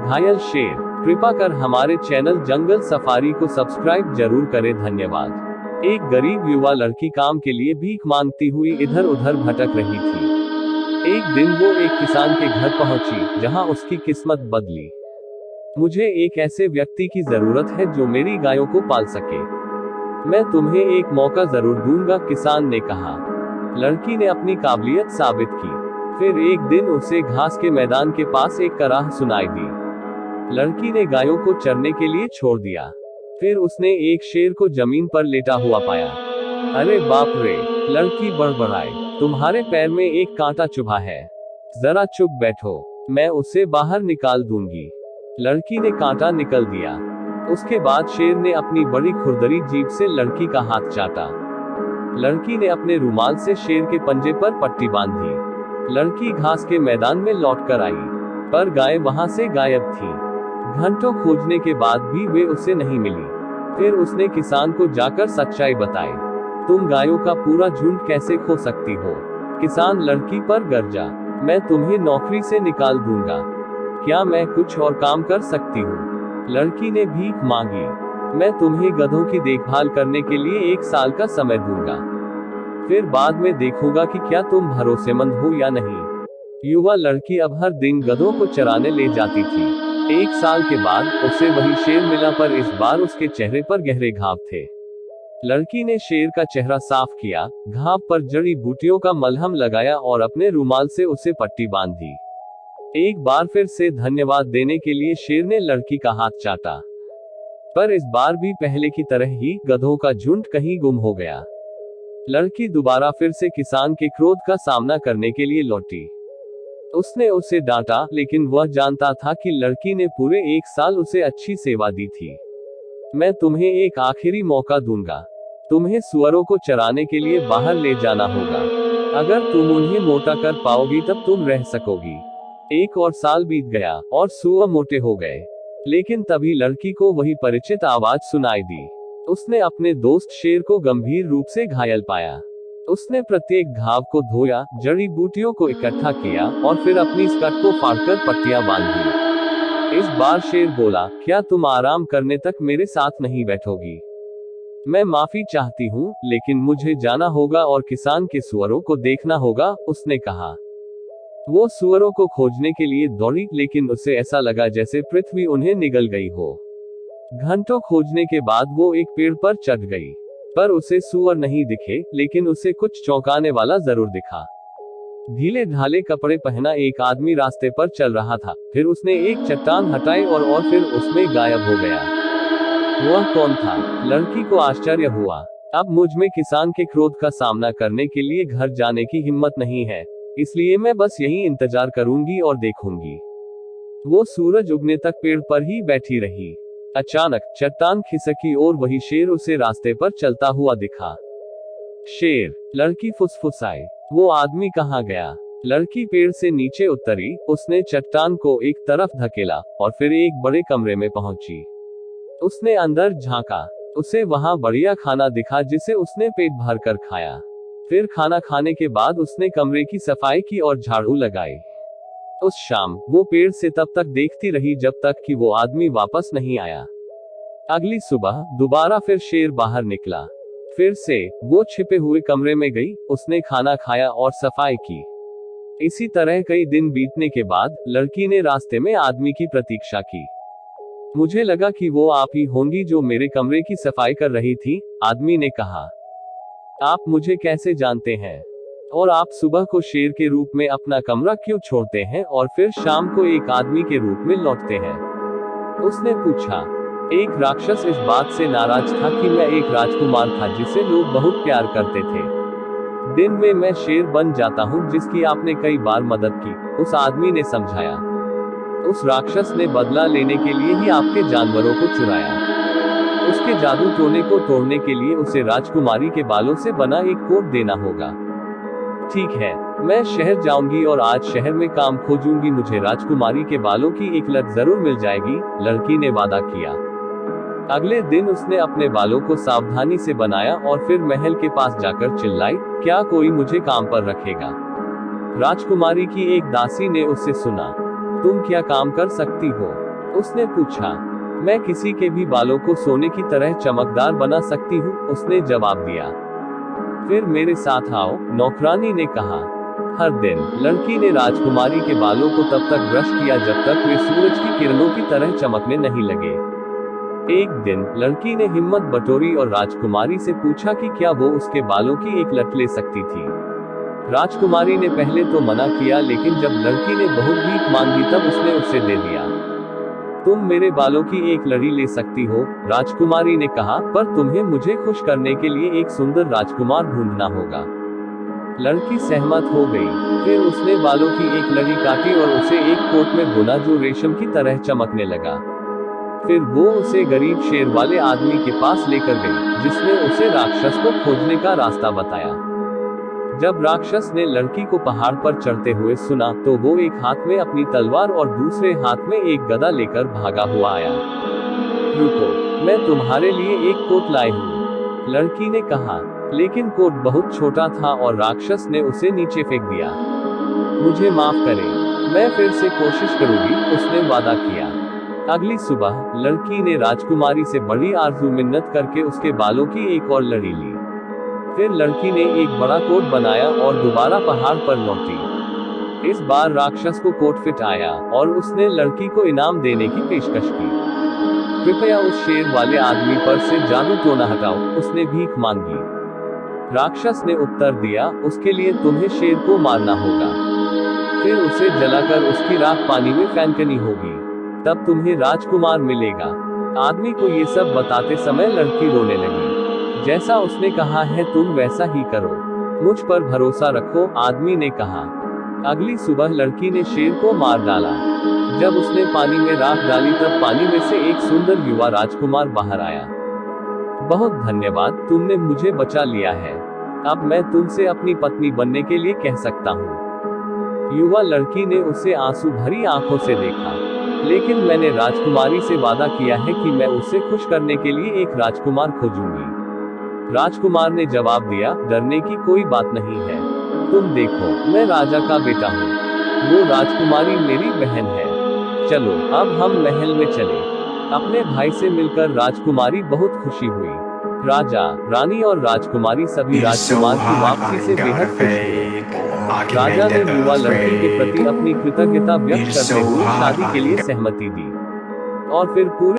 घायल शेर, कृपा कर हमारे चैनल जंगल सफारी को सब्सक्राइब जरूर करें, धन्यवाद। एक गरीब युवा लड़की काम के लिए भीख मांगती हुई इधर उधर भटक रही थी। एक दिन वो एक किसान के घर पहुंची, जहां उसकी किस्मत बदली। मुझे एक ऐसे व्यक्ति की जरूरत है जो मेरी गायों को पाल सके। मैं तुम्हें एक मौका जरूर दूंगा, किसान ने कहा। लड़की ने अपनी काबिलियत साबित की। फिर एक दिन उसे घास के मैदान के पास एक कराह सुनाई दी। लड़की ने गायों को चरने के लिए छोड़ दिया। फिर उसने एक शेर को जमीन पर लेटा हुआ पाया। अरे बाप रे, लड़की बड़बड़ाई, तुम्हारे पैर में एक कांटा चुभा है, जरा चुप बैठो, मैं उसे बाहर निकाल दूंगी। लड़की ने कांटा निकल दिया। उसके बाद शेर ने अपनी बड़ी खुरदरी जीभ से लड़की का हाथ चाटा। लड़की ने अपने रुमाल से शेर के पंजे पर पट्टी बांधी। लड़की घास के मैदान में लौटकर आई, पर गाय वहां से गायब थी। घंटों खोजने के बाद भी वे उसे नहीं मिली। फिर उसने किसान को जाकर सच्चाई बताई। तुम गायों का पूरा झुंड कैसे खो सकती हो? किसान लड़की पर गरजा। मैं तुम्हें नौकरी से निकाल दूंगा। क्या मैं कुछ और काम कर सकती हूँ? लड़की ने भीख मांगी। मैं तुम्हें गधों की देखभाल करने के लिए 1 साल का समय दूंगा, फिर बाद में देखूंगा कि क्या तुम भरोसेमंद हो या नहीं। युवा लड़की अब हर दिन गधों को चराने ले जाती थी। 1 साल के बाद उसे वही शेर मिला, पर इस बार उसके चेहरे पर गहरे घाव थे। लड़की ने शेर का चेहरा साफ किया, घाव पर जड़ी बूटियों का मलहम लगाया और अपने रुमाल से उसे पट्टी बांधी। एक बार फिर से धन्यवाद देने के लिए शेर ने लड़की का हाथ चाटा, पर इस बार भी पहले की तरह ही गधों का झुंड कहीं गुम हो गया। लड़की दोबारा फिर से किसान के क्रोध का सामना करने के लिए लौटी। उसने उसे डांटा, लेकिन वह जानता था कि लड़की ने पूरे 1 साल उसे अच्छी सेवा दी थी। मैं तुम्हें एक आखिरी मौका दूंगा। तुम्हें सुअरों को चराने के लिए बाहर ले जाना होगा। अगर तुम उन्हें मोटा कर पाओगी तब तुम रह सकोगी। 1 और साल बीत गया और सुअर मोटे हो गए, लेकिन तभी लड़की को वही परिचित आवाज सुनाई दी। उसने अपने दोस्त शेर को गंभीर रूप से घायल पाया। उसने प्रत्येक घाव को धोया, जड़ी बूटियों को इकट्ठा किया और फिर अपनी स्कर्ट को फाड़कर पट्टियां बांधी। इस बार शेर बोला, क्या तुम आराम करने तक मेरे साथ नहीं बैठोगी? मैं माफी चाहती हूँ, लेकिन मुझे जाना होगा और किसान के सुअरों को देखना होगा, उसने कहा। वो सुअरों को खोजने के लिए दौड़ी, लेकिन उसे ऐसा लगा जैसे पृथ्वी उन्हें निगल गई हो। घंटों खोजने के बाद वो एक पेड़ पर चढ़ गई, पर उसे सुअर नहीं दिखे, लेकिन उसे कुछ चौंकाने वाला जरूर दिखा। ढीले ढाले कपड़े पहना एक आदमी रास्ते पर चल रहा था। फिर उसने एक चट्टान हटाई और फिर उसमें गायब हो गया। वह कौन था? लड़की को आश्चर्य हुआ। अब मुझ में किसान के क्रोध का सामना करने के लिए घर जाने की हिम्मत नहीं है, इसलिए मैं बस यहीं इंतजार करूंगी और देखूंगी। वो सूरज उगने तक पेड़ पर ही बैठी रही। अचानक चट्टान खिसकी और वही शेर उसे रास्ते पर चलता हुआ दिखा। शेर, लड़की फुसफुसाई, वो आदमी कहाँ गया? लड़की पेड़ से नीचे उतरी, उसने चट्टान को एक तरफ धकेला और फिर एक बड़े कमरे में पहुंची। उसने अंदर झांका। उसे वहां बढ़िया खाना दिखा जिसे उसने पेट भर कर खाया। फिर खाना खाने के बाद उसने कमरे की सफाई की और झाड़ू लगाई। उस शाम वो पेड़ से तब तक देखती रही जब तक कि वो आदमी वापस नहीं आया। अगली सुबह दोबारा फिर शेर बाहर निकला। फिर से वो छिपे हुए कमरे में गई, उसने खाना खाया और सफाई की। इसी तरह कई दिन बीतने के बाद लड़की ने रास्ते में आदमी की प्रतीक्षा की। मुझे लगा कि वो आप ही होंगी जो मेरे कमरे की सफाई कर रही थी, आदमी ने कहा। आप मुझे कैसे जानते हैं? और आप सुबह को शेर के रूप में अपना कमरा क्यों छोड़ते हैं और फिर शाम को एक आदमी के रूप में लौटते हैं? उसने पूछा। एक राक्षस इस बात से नाराज था कि मैं एक राजकुमार था जिसे लोग बहुत प्यार करते थे। दिन में मैं शेर बन जाता हूँ जिसकी आपने कई बार मदद की, उस आदमी ने समझाया। उस राक्षस ने बदला लेने के लिए ही आपके जानवरों को चुराया। उसके जादू टोने को तोड़ने के लिए उसे राजकुमारी के बालों से बना एक कोट देना होगा। ठीक है, मैं शहर जाऊंगी और आज शहर में काम खोजूंगी, मुझे राजकुमारी के बालों की एक लट जरूर मिल जाएगी, लड़की ने वादा किया। अगले दिन उसने अपने बालों को सावधानी से बनाया और फिर महल के पास जाकर चिल्लाई, क्या कोई मुझे काम पर रखेगा? राजकुमारी की एक दासी ने उससे सुना, तुम क्या काम कर सकती हो? उसने पूछा, मैं किसी के भी बालों को सोने की तरह चमकदार बना सकती हूँ, उसने जवाब दिया। फिर मेरे साथ आओ, नौकरानी ने कहा। हर दिन लड़की ने राजकुमारी के बालों को तब तक ब्रश किया जब तक वे सूरज की किरणों की तरह चमकने नहीं लगे। एक दिन लड़की ने हिम्मत बटोरी और राजकुमारी से पूछा कि क्या वो उसके बालों की एक लट ले सकती थी। राजकुमारी ने पहले तो मना किया, लेकिन जब लड़की ने बहुत भीख मांगी तब उसने उसे दे दिया। तुम मेरे बालों की एक लड़ी ले सकती हो, राजकुमारी ने कहा, पर तुम्हें मुझे खुश करने के लिए एक सुंदर राजकुमार ढूंढना होगा। लड़की सहमत हो गई। फिर उसने बालों की एक लड़ी काटी और उसे एक कोट में बुना जो रेशम की तरह चमकने लगा। फिर वो उसे गरीब शेर वाले आदमी के पास लेकर गई, जिसने उसे राक्षस को खोजने का रास्ता बताया। जब राक्षस ने लड़की को पहाड़ पर चढ़ते हुए सुना, तो वो एक हाथ में अपनी तलवार और दूसरे हाथ में एक गदा लेकर भागा हुआ आया। रुको, मैं तुम्हारे लिए एक कोट लाई हूँ, लड़की ने कहा। लेकिन कोट बहुत छोटा था और राक्षस ने उसे नीचे फेंक दिया। मुझे माफ करें, मैं फिर से कोशिश करूंगी, उसने वादा किया। अगली सुबह लड़की ने राजकुमारी से बड़ी आरज़ू मिन्नत करके उसके बालों की एक और लड़ी ली। फिर लड़की ने एक बड़ा कोट बनाया और दोबारा पहाड़ पर लौटी। इस बार राक्षस को कोट फिट आया और उसने लड़की को इनाम देने की पेशकश की। कृपया उस शेर वाले आदमी पर से जादू टोना हटाओ, उसने भीख मांगी। राक्षस ने उत्तर दिया, उसके लिए तुम्हें शेर को मारना होगा, फिर उसे जलाकर उसकी राख पानी में फेंकनी होगी, तब तुम्हें राजकुमार मिलेगा। आदमी को ये सब बताते समय लड़की रोने लगी। जैसा उसने कहा है तुम वैसा ही करो, मुझ पर भरोसा रखो, आदमी ने कहा। अगली सुबह लड़की ने शेर को मार डाला। जब उसने पानी में राख डाली तब पानी में से एक सुंदर युवा राजकुमार बाहर आया। बहुत धन्यवाद, तुमने मुझे बचा लिया है। अब मैं तुमसे अपनी पत्नी बनने के लिए कह सकता हूँ। युवा लड़की ने उसे आंसू भरी आंखों से देखा। लेकिन मैंने राजकुमारी से वादा किया है कि मैं उसे खुश करने के लिए एक राजकुमार खोजूंगी। राजकुमार ने जवाब दिया, डरने की कोई बात नहीं है। तुम देखो, मैं राजा का बेटा हूँ। वो राजकुमारी मेरी बहन है। चलो अब हम महल में चले। अपने भाई से मिलकर राजकुमारी बहुत खुशी हुई। राजा, रानी और राजकुमारी सभी राजकुमार की वापसी से बेहद खुश हुए। राजा ने युवा लड़की के प्रति अपनी कृतज्ञता व्यक्त करते हुए शादी के लिए सहमति दी और फिर पूरे